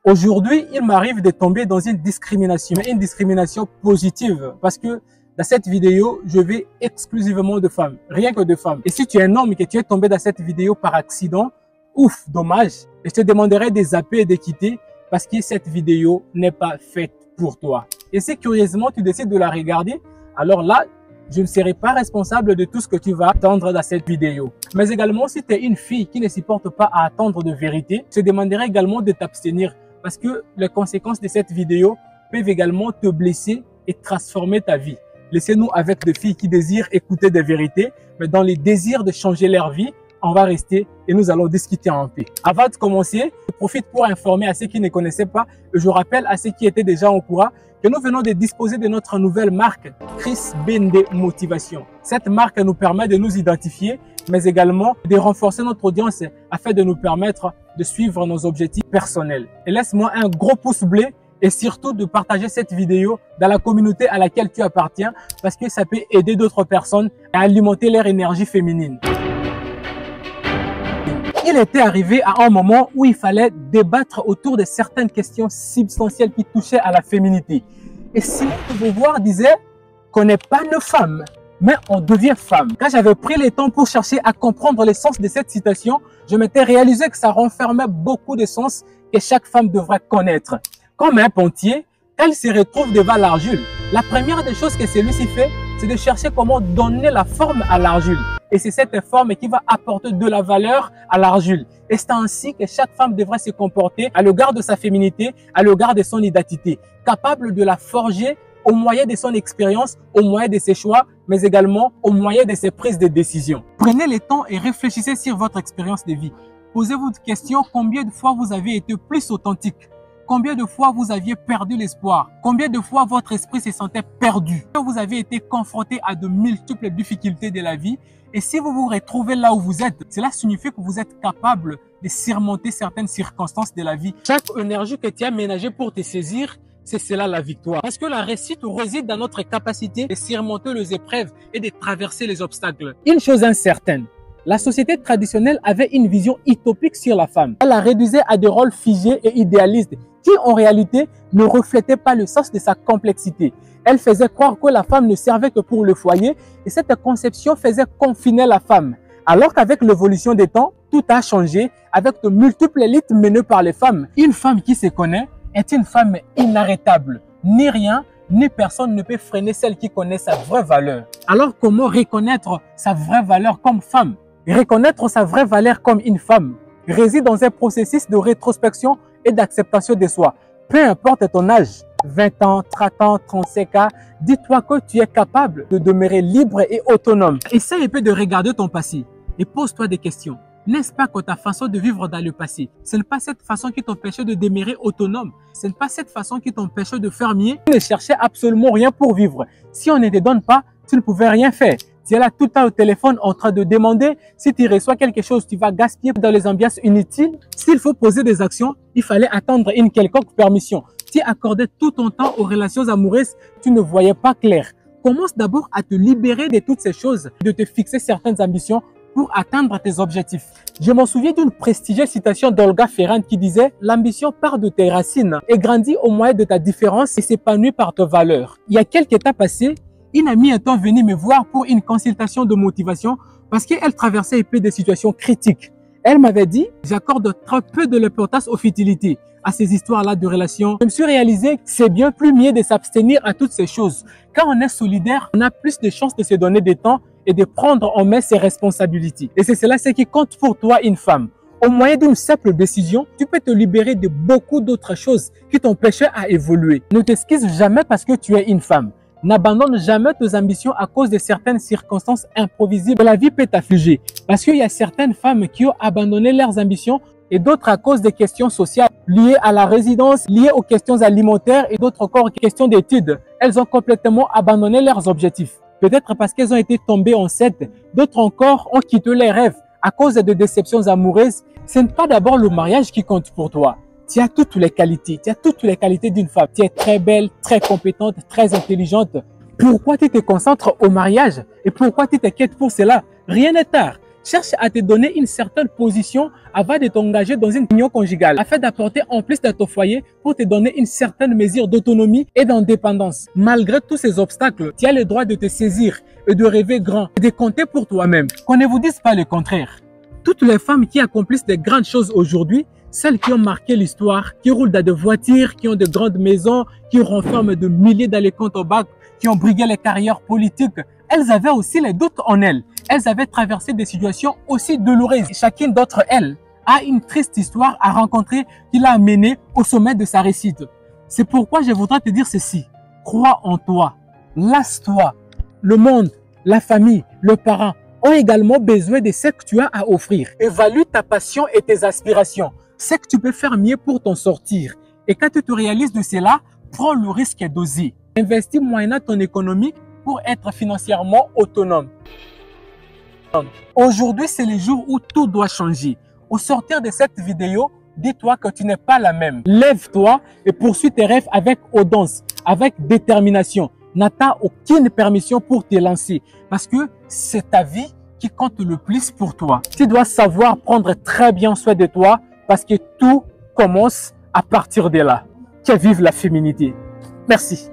Aujourd'hui, il m'arrive de tomber dans une discrimination positive, parce que dans cette vidéo, je vais exclusivement de femmes, rien que de femmes. Et si tu es un homme et que tu es tombé dans cette vidéo par accident, ouf, dommage. Et je te demanderai de zapper et de quitter parce que cette vidéo n'est pas faite pour toi. Et si curieusement tu décides de la regarder, alors là, je ne serai pas responsable de tout ce que tu vas attendre dans cette vidéo. Mais également, si tu es une fille qui ne supporte pas à attendre de vérité, je te demanderai également de t'abstenir parce que les conséquences de cette vidéo peuvent également te blesser et transformer ta vie. Laissez-nous avec des filles qui désirent écouter des vérités, mais dans les désirs de changer leur vie, on va rester et nous allons discuter en paix. Avant de commencer, je profite pour informer à ceux qui ne connaissaient pas et je rappelle à ceux qui étaient déjà au courant que nous venons de disposer de notre nouvelle marque Chris Bende Motivation. Cette marque nous permet de nous identifier, mais également de renforcer notre audience afin de nous permettre de suivre nos objectifs personnels. Et laisse-moi un gros pouce bleu et surtout de partager cette vidéo dans la communauté à laquelle tu appartiens parce que ça peut aider d'autres personnes à alimenter leur énergie féminine. Il était arrivé à un moment où il fallait débattre autour de certaines questions substantielles qui touchaient à la féminité. Et Simone de Beauvoir disait qu'on n'est pas une femme, mais on devient femme. Quand j'avais pris le temps pour chercher à comprendre le sens de cette citation, je m'étais réalisé que ça renfermait beaucoup de sens que chaque femme devrait connaître. Comme un pontier, quand il se retrouve devant l'argile, la première des choses que celui-ci fait, c'est de chercher comment donner la forme à l'argile. Et c'est cette forme qui va apporter de la valeur à l'argile. Et c'est ainsi que chaque femme devrait se comporter à l'égard de sa féminité, à l'égard de son identité, capable de la forger au moyen de son expérience, au moyen de ses choix, mais également au moyen de ses prises de décision. Prenez le temps et réfléchissez sur votre expérience de vie. Posez-vous une question, combien de fois vous avez été plus authentique? Combien de fois vous aviez perdu l'espoir? Combien de fois votre esprit se sentait perdu? Vous avez été confronté à de multiples difficultés de la vie. Et si vous vous retrouvez là où vous êtes, cela signifie que vous êtes capable de surmonter certaines circonstances de la vie. Chaque énergie que tu as ménagée pour te saisir, c'est cela la victoire. Parce que la réussite réside dans notre capacité de surmonter les épreuves et de traverser les obstacles. Une chose incertaine. La société traditionnelle avait une vision utopique sur la femme. Elle la réduisait à des rôles figés et idéalistes qui, en réalité, ne reflétaient pas le sens de sa complexité. Elle faisait croire que la femme ne servait que pour le foyer et cette conception faisait confiner la femme. Alors qu'avec l'évolution des temps, tout a changé avec de multiples élites menées par les femmes. Une femme qui se connaît est une femme inarrêtable. Ni rien, ni personne ne peut freiner celle qui connaît sa vraie valeur. Alors comment reconnaître sa vraie valeur comme femme? Reconnaître sa vraie valeur comme une femme réside dans un processus de rétrospection et d'acceptation de soi. Peu importe ton âge, 20 ans, 30 ans, 35 ans, dis-toi que tu es capable de demeurer libre et autonome. Essaye un peu de regarder ton passé et pose-toi des questions. N'est-ce pas que ta façon de vivre dans le passé, ce n'est pas cette façon qui t'empêchait de demeurer autonome, ce n'est pas cette façon qui t'empêchait de faire mieux, tu ne cherchais absolument rien pour vivre. Si on ne te donne pas, tu ne pouvais rien faire. Tu es là tout le temps au téléphone en train de demander. Si tu reçois quelque chose, tu vas gaspiller dans les ambiances inutiles. S'il faut poser des actions, il fallait attendre une quelconque permission. Tu accordais tout ton temps aux relations amoureuses, tu ne voyais pas clair. Commence d'abord à te libérer de toutes ces choses, de te fixer certaines ambitions pour atteindre tes objectifs. Je m'en souviens d'une prestigieuse citation d'Olga Ferrand qui disait « L'ambition part de tes racines et grandit au moyen de ta différence et s'épanouit par tes valeurs. » Il y a quelques temps passés, une amie est venue me voir pour une consultation de motivation parce qu'elle traversait un peu des situations critiques. Elle m'avait dit « J'accorde très peu de l'importance aux futilités, à ces histoires-là de relations. » Je me suis réalisé que c'est bien plus mieux de s'abstenir à toutes ces choses. Quand on est solidaire, on a plus de chances de se donner du temps et de prendre en main ses responsabilités. Et c'est cela ce qui compte pour toi, une femme. Au moyen d'une simple décision, tu peux te libérer de beaucoup d'autres choses qui t'empêchaient à évoluer. Ne t'excuse jamais parce que tu es une femme. N'abandonne jamais tes ambitions à cause de certaines circonstances imprévisibles. La vie peut t'affliger parce qu'il y a certaines femmes qui ont abandonné leurs ambitions et d'autres à cause des questions sociales liées à la résidence, liées aux questions alimentaires et d'autres encore aux questions d'études. Elles ont complètement abandonné leurs objectifs. Peut-être parce qu'elles ont été tombées enceintes, d'autres encore ont quitté leurs rêves à cause de déceptions amoureuses. Ce n'est pas d'abord le mariage qui compte pour toi. Tu as toutes les qualités, tu as toutes les qualités d'une femme. Tu es très belle, très compétente, très intelligente. Pourquoi tu te concentres au mariage et pourquoi tu t'inquiètes pour cela? Rien n'est tard. Cherche à te donner une certaine position avant de t'engager dans une union conjugale, afin d'apporter en plus dans ton foyer pour te donner une certaine mesure d'autonomie et d'indépendance. Malgré tous ces obstacles, tu as le droit de te saisir et de rêver grand et de compter pour toi-même. Qu'on ne vous dise pas le contraire. Toutes les femmes qui accomplissent de grandes choses aujourd'hui, celles qui ont marqué l'histoire, qui roulent dans des voitures, qui ont de grandes maisons, qui renferment de milliers dans les comptes au bac, qui ont brigué les carrières politiques, elles avaient aussi les doutes en elles. Elles avaient traversé des situations aussi douloureuses. Chacune d'entre elles a une triste histoire à rencontrer qui l'a amenée au sommet de sa réussite. C'est pourquoi je voudrais te dire ceci. Crois en toi. Lasse-toi. Le monde, la famille, le parent ont également besoin de ce que tu as à offrir. Évalue ta passion et tes aspirations. C'est que tu peux faire mieux pour t'en sortir. Et quand tu te réalises de cela, prends le risque d'oser. Investis moyennant ton économie pour être financièrement autonome. Aujourd'hui, c'est le jour où tout doit changer. Au sortir de cette vidéo, dis-toi que tu n'es pas la même. Lève-toi et poursuis tes rêves avec audace, avec détermination. N'attends aucune permission pour te lancer parce que c'est ta vie qui compte le plus pour toi. Tu dois savoir prendre très bien soin de toi parce que tout commence à partir de là. Que vive la féminité. Merci.